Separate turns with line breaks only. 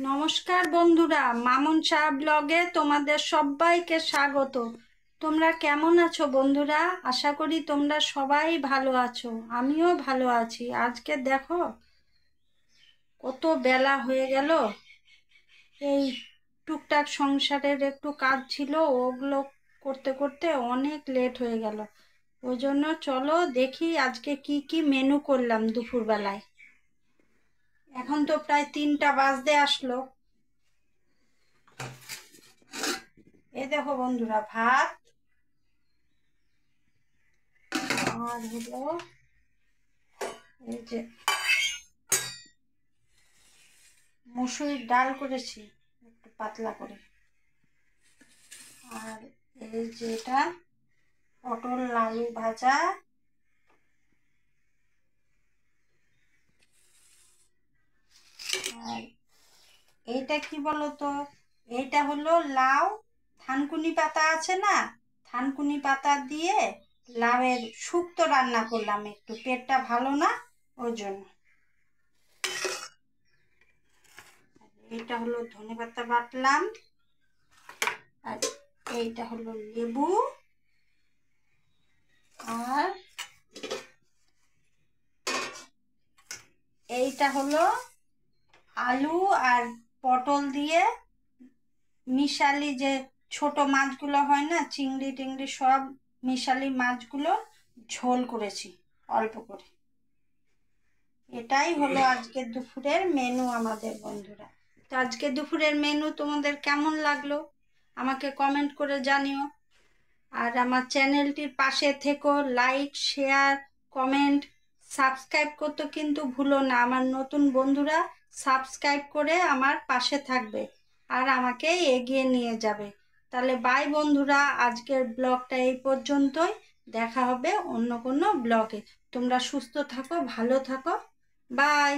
নমস্কার বন্ধুরা, মামুন শাহ ব্লগে তোমাদের সবাইকে স্বাগত। তোমরা কেমন আছো বন্ধুরা? আশা করি তোমরা সবাই ভালো আছো, আমিও ভালো আছি। আজকে দেখো কত বেলা হয়ে গেল। এই টুকটাক সংসারের একটু কাজ ছিল, ওগুলো করতে করতে অনেক লেট হয়ে গেল। ওই জন্য চলো দেখি আজকে কি কি মেনু করলাম দুপুরবেলায়। এখন তো প্রায় 3টা বাজতে আসলো। এই দেখো বন্ধুরা, ভাত আর হলো এই যে মুসুরির ডাল করেছি একটু পাতলা করে। আর এই যে এটা পটল আলু ভাজা। আর এইটা কি বলতো, এইটা হলো লাউ। থানকুনি পাতা আছে না, থানকুনি পাতা দিয়ে লাউয়ের শুক্তো রান্না করলাম, একটু পেটটা ভালো না ওই জন্য। এইটা হলো ধনেপাতা বাটলাম। আর এইটা হলো লেবু। আর এইটা হলো আলু আর পটল দিয়ে মিশালি, যে ছোট মাছগুলো হয় না, চিংড়ি টিংড়ি সব মিশালি মাছগুলো ঝোল করেছি অল্প করে। এটাই হলো আজকে দুপুরের মেনু আমাদের বন্ধুরা। তো আজকে দুপুরের মেনু তোমাদের কেমন লাগলো আমাকে কমেন্ট করে জানিও। আর আমার চ্যানেলটির পাশে থেকো, লাইক শেয়ার কমেন্ট সাবস্ক্রাইব করতে কিন্তু ভুলো না। আমার নতুন বন্ধুরা সাবস্ক্রাইব করে আমার পাশে থাকবে আর আমাকে এগিয়ে নিয়ে যাবে। তাহলে বাই বন্ধুরা, আজকের ব্লগটা এই পর্যন্তই। দেখা হবে অন্য কোনো ব্লগে। তোমরা সুস্থ থাকো, ভালো থাকো, বাই।